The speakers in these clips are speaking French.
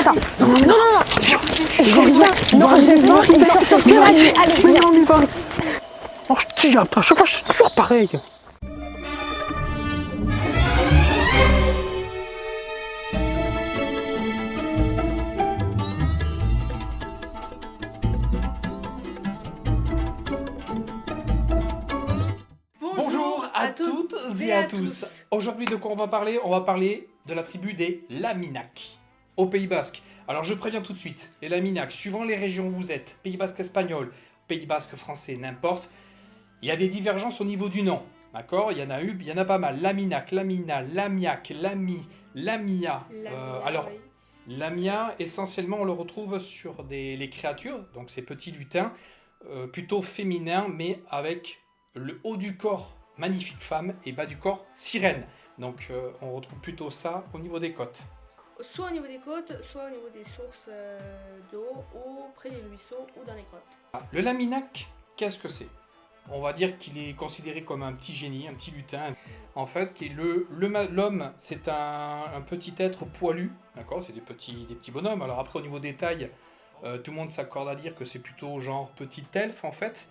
ça. Non, non, non, non. J'ai rien. Non, j'ai rien. Allez, viens, on y va. Oh, je tire, à chaque fois, c'est toujours pareil. Bonjour à toutes et à tous. Aujourd'hui, de quoi on va parler? On va parler de la tribu des Laminac, au Pays Basque. Alors, je préviens tout de suite, les Laminac, suivant les régions où vous êtes, Pays Basque espagnol, Pays Basque français, n'importe, il y a des divergences au niveau du nom. D'accord? Il y en a pas mal. Laminac, Lamina, Lamiac, Lami, Lamia. Alors, Lamia, essentiellement, on le retrouve sur les créatures, donc ces petits lutins, plutôt féminins, mais avec le haut du corps, magnifique femme, et bas du corps, sirène. Donc, on retrouve plutôt ça au niveau des côtes. Soit au niveau des côtes, soit au niveau des sources d'eau, ou près des ruisseaux, ou dans les grottes. Le Laminac, qu'est-ce que c'est? On va dire qu'il est considéré comme un petit génie, un petit lutin. En fait, l'homme, c'est un petit être poilu, d'accord? C'est des petits bonhommes. Alors après, au niveau des tailles, tout le monde s'accorde à dire que c'est plutôt genre petit elfe, en fait.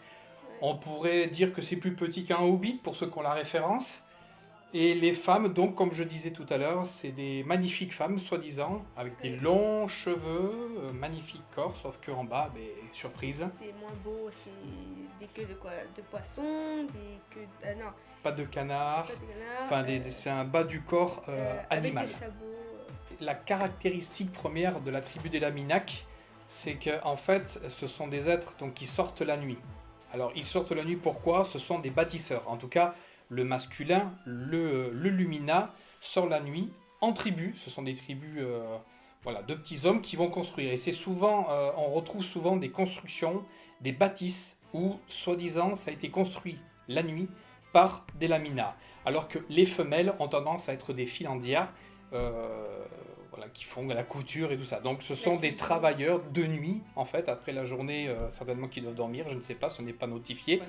On pourrait dire que c'est plus petit qu'un hobbit, pour ceux qui ont la référence. Et les femmes, donc, comme je disais tout à l'heure, c'est des magnifiques femmes, soi-disant, avec des longs cheveux, magnifique corps, sauf qu'en bas, surprise. C'est moins beau, c'est des queues de quoi? De poisson, des queues non. Pas de canard. Pas de canard. Enfin, c'est un bas du corps animal. Avec des sabots. La caractéristique première de la tribu des Laminac, c'est qu'en fait, ce sont des êtres donc, qui sortent la nuit. Alors, ils sortent la nuit, pourquoi? Ce sont des bâtisseurs. En tout cas, le masculin, le lumina, sort la nuit en tribu. Ce sont des tribus de petits hommes qui vont construire. Et c'est souvent, on retrouve souvent des constructions, des bâtisses où, soi-disant, ça a été construit la nuit par des laminas. Alors que les femelles ont tendance à être des filandières qui font la couture et tout ça. Donc ce sont des travailleurs de nuit, en fait, après la journée, certainement qu'ils doivent dormir, je ne sais pas, ce n'est pas notifié.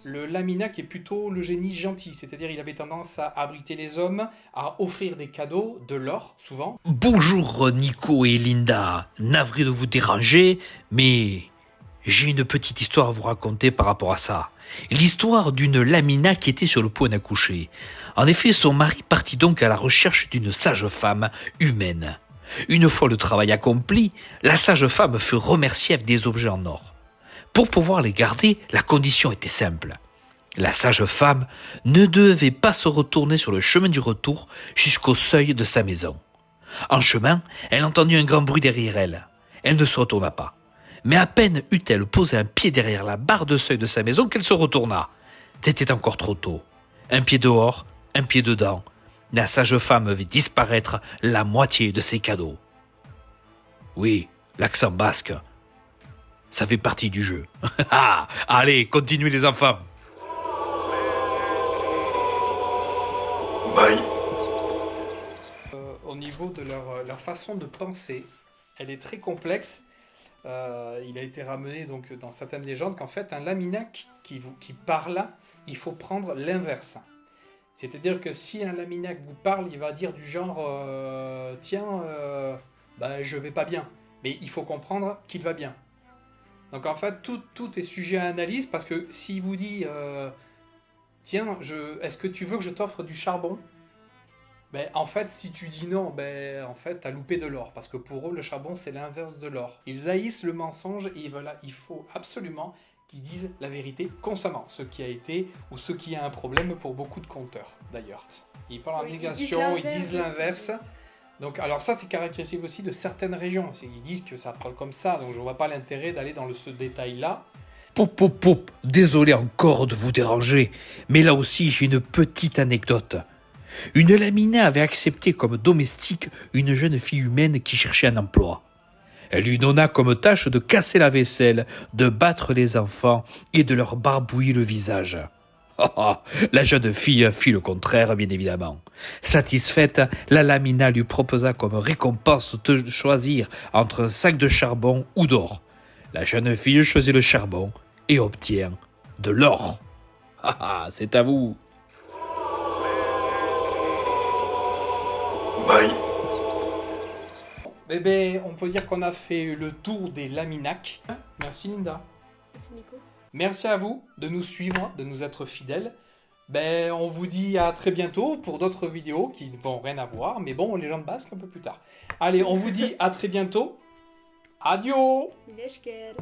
Le Laminac est plutôt le génie gentil, c'est-à-dire il avait tendance à abriter les hommes, à offrir des cadeaux, de l'or, souvent. Bonjour Nico et Linda, navré de vous déranger, mais j'ai une petite histoire à vous raconter par rapport à ça. L'histoire d'une Lamina qui était sur le point d'accoucher. En effet, son mari partit donc à la recherche d'une sage-femme humaine. Une fois le travail accompli, la sage-femme fut remerciée avec des objets en or. Pour pouvoir les garder, la condition était simple. La sage-femme ne devait pas se retourner sur le chemin du retour jusqu'au seuil de sa maison. En chemin, elle entendit un grand bruit derrière elle. Elle ne se retourna pas. Mais à peine eut-elle posé un pied derrière la barre de seuil de sa maison qu'elle se retourna. C'était encore trop tôt. Un pied dehors, un pied dedans. La sage-femme vit disparaître la moitié de ses cadeaux. Oui, l'accent basque, ça fait partie du jeu. Allez, continuez les enfants. Bye. Au niveau de leur façon de penser, elle est très complexe. Il a été ramené donc dans certaines légendes qu'en fait un Laminac qui parle, il faut prendre l'inverse. C'est-à-dire que si un Laminac vous parle, il va dire du genre je vais pas bien, mais il faut comprendre qu'il va bien. Donc en fait tout est sujet à analyse, parce que s'il vous dit est-ce que tu veux que je t'offre du charbon? En fait, si tu dis non, en fait, t'as loupé de l'or. Parce que pour eux, le charbon, c'est l'inverse de l'or. Ils haïssent le mensonge et il faut absolument qu'ils disent la vérité constamment. Ce qui a été, ou ce qui a un problème pour beaucoup de conteurs, d'ailleurs. Ils parlent en négation, ils disent l'inverse. Donc, alors ça, c'est caractéristique aussi de certaines régions. Ils disent que ça parle comme ça, donc je vois pas l'intérêt d'aller dans ce détail-là. Pop, désolé encore de vous déranger, mais là aussi, j'ai une petite anecdote. Une Lamina avait accepté comme domestique une jeune fille humaine qui cherchait un emploi. Elle lui donna comme tâche de casser la vaisselle, de battre les enfants et de leur barbouiller le visage. La jeune fille fit le contraire, bien évidemment. Satisfaite, la Lamina lui proposa comme récompense de choisir entre un sac de charbon ou d'or. La jeune fille choisit le charbon et obtient de l'or. C'est à vous. Bye. Eh bien, on peut dire qu'on a fait le tour des Laminac. Merci Linda. Merci Nico. Merci à vous de nous suivre, de nous être fidèles. Ben, on vous dit à très bientôt pour d'autres vidéos qui ne vont rien à voir. Mais bon, les gens de basque un peu plus tard. Allez, on vous dit à très bientôt. Adio! Mileshker.